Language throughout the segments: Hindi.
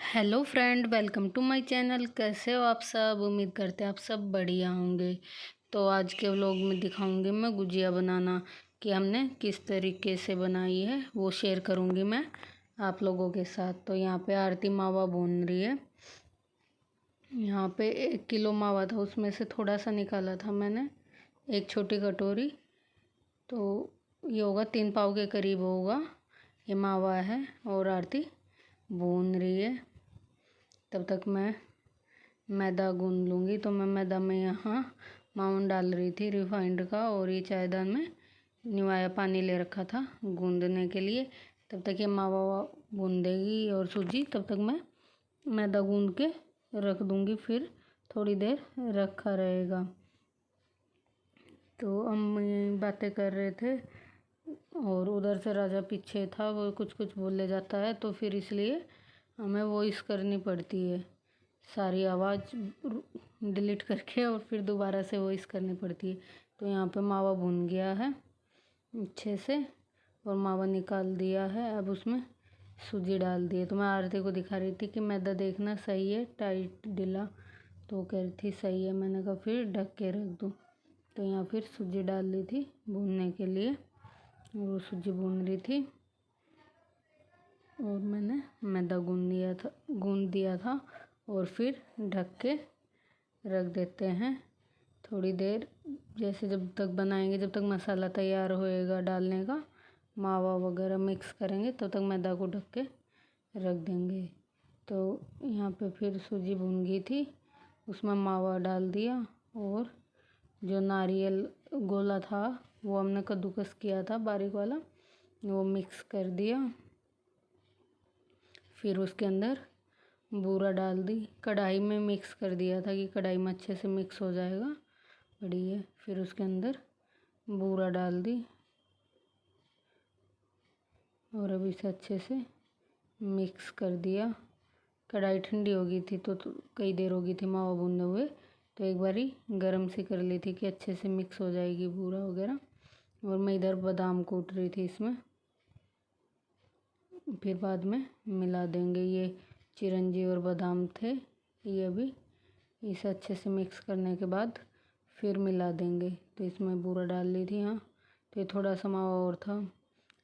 Hello friend, welcome to my channel. कैसे हो आप सब? उम्मीद करते हैं आप सब बढ़िया होंगे। तो आज के व्लॉग में दिखाऊंगी मैं गुजिया बनाना कि हमने किस तरीके से बनाई है, वो शेयर करूंगी मैं आप लोगों के साथ। तो यहाँ पे आरती मावा भून रही है। यहाँ पे 1 किलो मावा था, उसमें से थोड़ा सा निकाला था मैंने, एक छोटी कटोरी। तो ये होगा 3 पाव के करीब होगा ये मावा है। और आरती भून रही है। तब तक मैं मैदा गूंद लूँगी। तो मैं मैदा में यहाँ मावन डाल रही थी रिफाइंड का, और ये चायदान में निवाया पानी ले रखा था गूंदने के लिए। तब तक ये मावा गूंदेगी और सूजी, तब तक मैं मैदा गूंद के रख दूँगी, फिर थोड़ी देर रखा रहेगा। तो हम यही बातें कर रहे थे और उधर से राजा पीछे था, वो कुछ कुछ बोले जाता है, तो फिर इसलिए हमें वॉइस करनी पड़ती है, सारी आवाज़ डिलीट करके और फिर दोबारा से वॉइस करनी पड़ती है। तो यहाँ पे मावा भुन गया है अच्छे से और मावा निकाल दिया है। अब उसमें सूजी डाल दी है। तो मैं आरती को दिखा रही थी कि मैदा देखना सही है, टाइट ढीला। तो वो कह रही थी सही है। मैंने कहा फिर ढक के रख दूँ। तो यहाँ फिर सूजी डाल ली थी भूनने के लिए, और वो सूजी भून रही थी और मैंने मैदा गूंद दिया था और फिर ढक के रख देते हैं थोड़ी देर। जैसे जब तक बनाएंगे, जब तक मसाला तैयार होएगा डालने का, मावा वगैरह मिक्स करेंगे, तब तक मैदा को ढक के रख देंगे। तो यहाँ पे फिर सूजी भून गई थी, उसमें मावा डाल दिया और जो नारियल गोला था वो हमने कद्दूकस किया था बारीक वाला, वो मिक्स कर दिया। फिर उसके अंदर बूरा डाल दी, कढ़ाई में मिक्स कर दिया था कि कढ़ाई में अच्छे से मिक्स हो जाएगा बढ़िया। फिर उसके अंदर बूरा डाल दी और अब इसे अच्छे से मिक्स कर दिया। कढ़ाई ठंडी हो गई थी तो कई देर हो गई थी मावा भूनने हुए, तो एक बारी गरम सी कर ली थी कि अच्छे से मिक्स हो जाएगी बूरा वगैरह। और मैं इधर बादाम कूट रही थी इसमें, फिर बाद में मिला देंगे। ये चिरंजी और बादाम थे, ये अभी इसे अच्छे से मिक्स करने के बाद फिर मिला देंगे। तो इसमें बूरा डाल ली थी यहाँ। तो ये थोड़ा सा मावा और था।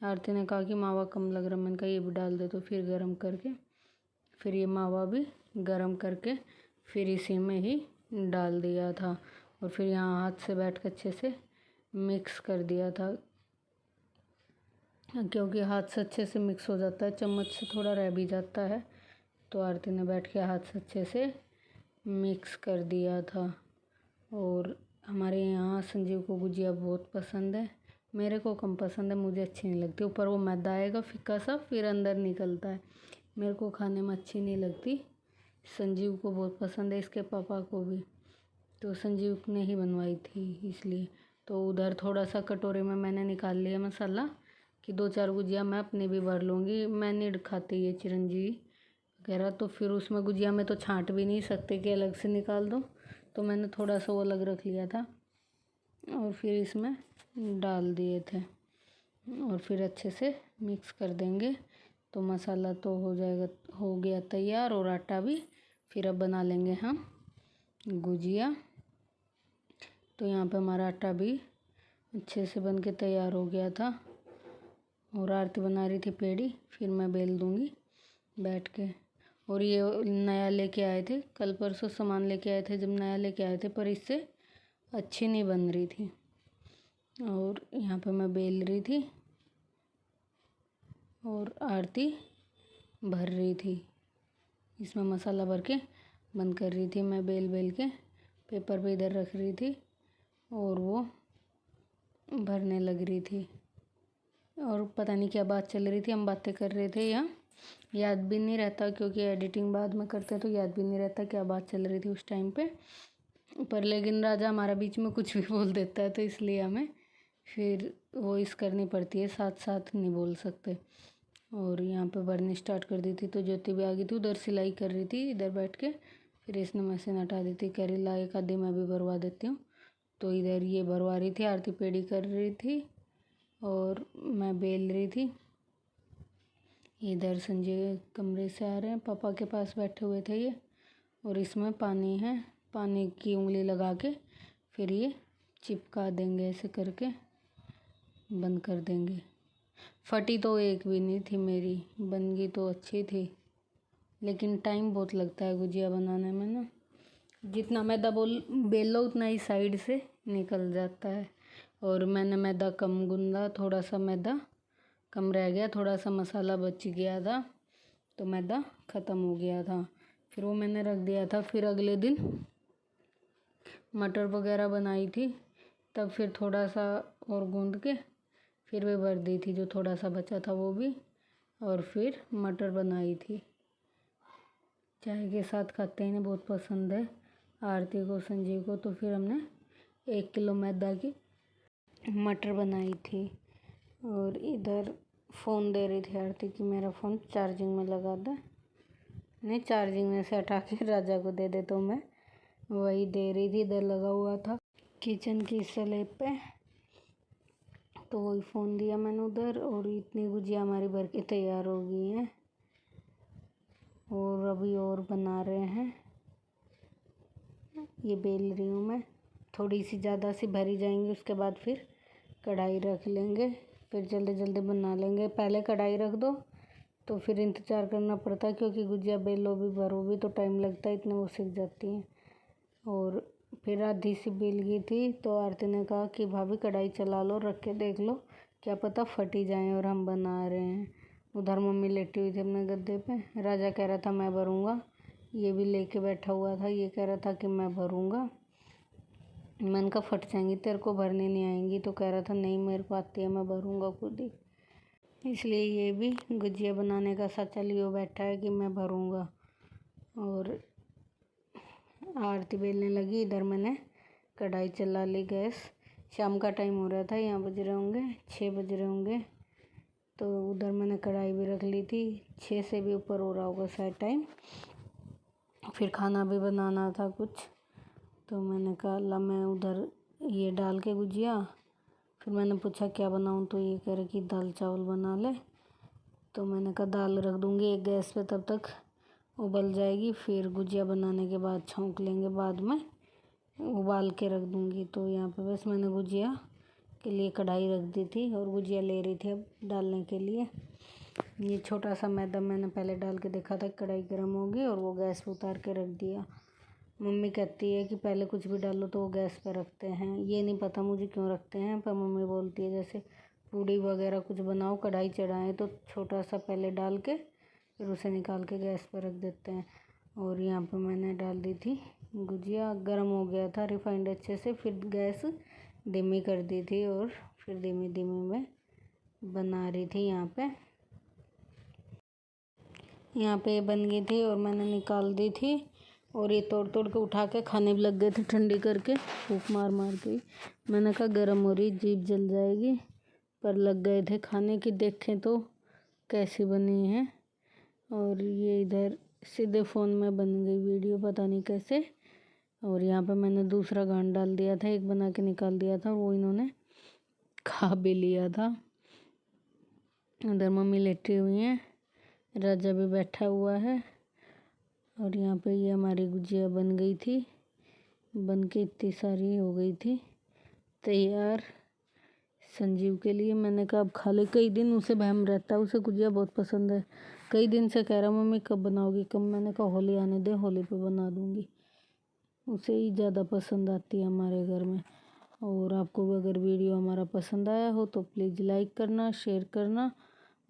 आरती ने कहा कि मावा कम लग रहा, मैंने कहा ये भी डाल दे। तो फिर गरम करके फिर ये मावा भी गरम करके फिर इसी में ही डाल दिया था और फिर यहाँ हाथ से बैठ कर अच्छे से मिक्स कर दिया था, क्योंकि हाथ से अच्छे से मिक्स हो जाता है, चम्मच से थोड़ा रह भी जाता है। तो आरती ने बैठ के हाथ से अच्छे से मिक्स कर दिया था। और हमारे यहाँ संजीव को गुजिया बहुत पसंद है, मेरे को कम पसंद है, मुझे अच्छी नहीं लगती। ऊपर वो मैदा आएगा फीका सा, फिर अंदर निकलता है, मेरे को खाने में अच्छी नहीं लगती। संजीव को बहुत पसंद है, इसके पापा को भी। तो संजीव ने ही बनवाई थी इसलिए। तो उधर थोड़ा सा कटोरे में मैंने निकाल लिया मसाला कि 2-4 गुजिया मैं अपनी भी भर लूँगी। मैं नहीं खाती ये चिरंजी वगैरह, तो फिर उसमें गुजिया में तो छाँट भी नहीं सकते कि अलग से निकाल दो। तो मैंने थोड़ा सा वो अलग रख लिया था और फिर इसमें डाल दिए थे और फिर अच्छे से मिक्स कर देंगे। तो मसाला तो हो गया तैयार और आटा भी। फिर अब बना लेंगे हम गुजिया। तो यहाँ पे हमारा आटा भी अच्छे से बन के तैयार हो गया था और आरती बना रही थी पेड़ी, फिर मैं बेल दूँगी बैठ के। और ये नया लेके आए थे, कल परसों सामान लेके आए थे, जब नया लेके आए थे, पर इससे अच्छी नहीं बन रही थी। और यहाँ पे मैं बेल रही थी और आरती भर रही थी, इसमें मसाला भर के बंद कर रही थी। मैं बेल के पेपर पे इधर रख रही थी और वो भरने लग रही थी। और पता नहीं क्या बात चल रही थी, हम बातें कर रहे थे, यहाँ याद भी नहीं रहता क्योंकि एडिटिंग बाद में करते हैं तो याद भी नहीं रहता क्या बात चल रही थी उस टाइम पे। पर लेकिन राजा हमारा बीच में कुछ भी बोल देता है, तो इसलिए हमें फिर वॉइस करनी पड़ती है, साथ साथ नहीं बोल सकते। और यहाँ पे भरनी स्टार्ट कर दी थी तो ज्योति भी आ गई थी, उधर सिलाई कर रही थी इधर बैठ के। फिर इसने मशीन हटा दी थी, कह रही ला एक आधी मैं भी भरवा देती हूँ। तो इधर ये भरवा रही थी, आरती पेड़ी कर रही थी और मैं बेल रही थी। इधर संजय कमरे से आ रहे हैं, पापा के पास बैठे हुए थे ये। और इसमें पानी है, पानी की उंगली लगा के फिर ये चिपका देंगे, ऐसे करके बंद कर देंगे। फटी तो एक भी नहीं थी मेरी, बन गई तो अच्छी थी, लेकिन टाइम बहुत लगता है गुजिया बनाने में ना। जितना मैदा बेल लो उतना ही साइड से निकल जाता है। और मैंने मैदा कम गूंदा, थोड़ा सा मैदा कम रह गया, थोड़ा सा मसाला बच गया था तो मैदा ख़त्म हो गया था। फिर वो मैंने रख दिया था। फिर अगले दिन मटर वगैरह बनाई थी, तब फिर थोड़ा सा और गूंद के फिर वे भर दी थी, जो थोड़ा सा बचा था वो भी। और फिर मटर बनाई थी, चाय के साथ खाते हैं, बहुत पसंद है आरती को, संजीव को। तो फिर हमने 1 किलो मैदा की मटर बनाई थी। और इधर फ़ोन दे रही थी आरती कि मेरा फ़ोन चार्जिंग में लगा दे। नहीं, चार्जिंग में से हटा के राजा को दे दे, तो मैं वही दे रही थी। इधर लगा हुआ था किचन की स्लैब पे, तो वही फ़ोन दिया मैंने उधर। और इतनी गुजिया हमारी भर के तैयार हो गई हैं, और अभी और बना रहे हैं। ये बेल रही हूँ मैं, थोड़ी सी ज़्यादा सी भरी जाएंगी, उसके बाद फिर कढ़ाई रख लेंगे, फिर जल्दी जल्दी बना लेंगे। पहले कढ़ाई रख दो तो फिर इंतज़ार करना पड़ता है, क्योंकि गुजिया बेलो भी भरो भी तो टाइम लगता है, इतने वो सिक जाती हैं। और फिर आधी सी बेल गई थी तो आरती ने कहा कि भाभी कढ़ाई चला लो, रख के देख लो, क्या पता फटी जाए और हम बना रहे हैं। उधर मम्मी लेटी हुई थी अपने गद्दे पे। राजा कह रहा था मैं भरूँगा, ये भी लेके बैठा हुआ था, ये कह रहा था कि मैं भरूँगा। मैंने कहा फट जाएंगी, तेरे को भरने नहीं आएंगी, तो कह रहा था नहीं मेरे को आती है, मैं भरूँगा खुद ही। इसलिए ये भी गुजिया बनाने का साचा लिए बैठा है कि मैं भरूँगा। और आरती बेलने लगी, इधर मैंने कढ़ाई चला ली गैस। शाम का टाइम हो रहा था, यहाँ बज रहे होंगे 6 बज रहे होंगे, तो उधर मैंने कढ़ाई भी रख ली थी। 6 से भी ऊपर हो रहा होगा शायद टाइम। फिर खाना भी बनाना था कुछ, तो मैंने कहा ला मैं उधर ये डाल के गुजिया। फिर मैंने पूछा क्या बनाऊँ, तो ये कह रहे कि दाल चावल बना ले। तो मैंने कहा दाल रख दूँगी एक गैस पे, तब तक उबल जाएगी, फिर गुजिया बनाने के बाद छौंक लेंगे, बाद में उबाल के रख दूँगी। तो यहाँ पे बस मैंने गुजिया के लिए कढ़ाई रख दी थी और गुजिया ले रही थी अब डालने के लिए। ये छोटा सा मैदा मैंने पहले डाल के देखा था, कढ़ाई गर्म होगी और वो गैस पे उतार के रख दिया। मम्मी कहती है कि पहले कुछ भी डालो तो वो गैस पे रखते हैं, ये नहीं पता मुझे क्यों रखते हैं, पर मम्मी बोलती है जैसे पूड़ी वगैरह कुछ बनाओ, कढ़ाई चढ़ाएं तो छोटा सा पहले डाल के फिर उसे निकाल के गैस पर रख देते हैं। और यहाँ पे मैंने डाल दी थी गुजिया, गर्म हो गया था रिफाइंड अच्छे से, फिर गैस धीमी कर दी थी और फिर धीमी धीमी में बना रही थी। यहाँ पे बन गई थी और मैंने निकाल दी थी। और ये तोड़ तोड़ के उठा के खाने भी लग गए थे, ठंडी करके फूंक मार मार के। मैंने कहा गर्म हो रही, जीभ जल जाएगी, पर लग गए थे खाने की। देखें तो कैसी बनी है। और ये इधर सीधे फ़ोन में बन गई वीडियो, पता नहीं कैसे। और यहाँ पे मैंने दूसरा गांठ डाल दिया था, एक बना के निकाल दिया था, वो इन्होंने खा भी लिया था। उधर मम्मी लेटी हुई हैं, राजा भी बैठा हुआ है। और यहाँ पे ये हमारी गुजिया बन गई थी, बन के इतनी सारी हो गई थी तैयार संजीव के लिए। मैंने कहा अब खा ले, कई दिन उसे बहम रहता है, उसे गुजिया बहुत पसंद है। कई दिन से कह रहा मम्मी कब बनाओगी कब। मैंने कहा होली आने दे, होली पे बना दूँगी, उसे ही ज़्यादा पसंद आती है हमारे घर में। और आपको अगर वीडियो हमारा पसंद आया हो तो प्लीज़ लाइक करना, शेयर करना,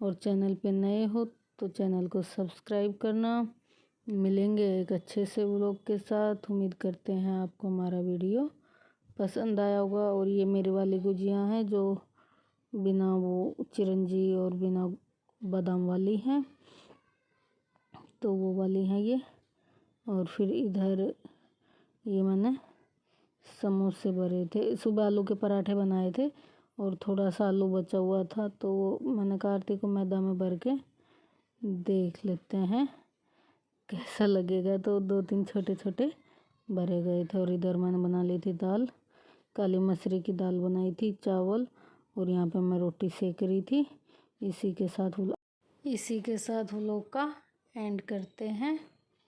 और चैनल पे नए हो तो चैनल को सब्सक्राइब करना। मिलेंगे एक अच्छे से व्लॉग के साथ। उम्मीद करते हैं आपको हमारा वीडियो पसंद आया होगा। और ये मेरी वाली गुजिया हैं जो बिना वो चिरंजी और बिना बादाम वाली हैं, तो वो वाली हैं ये। और फिर इधर ये मैंने समोसे भरे थे, सुबह आलू के पराठे बनाए थे और थोड़ा सा आलू बचा हुआ था, तो वो मैंने कहा आरती को मैदा में भर के देख लेते हैं कैसा लगेगा। तो 2-3 छोटे छोटे भरे गए थे। और इधर मैंने बना ली थी दाल, काली मसूरी की दाल बनाई थी, चावल, और यहाँ पे मैं रोटी सेक रही थी। इसी के साथ इसी के साथ व्लॉग का एंड करते हैं।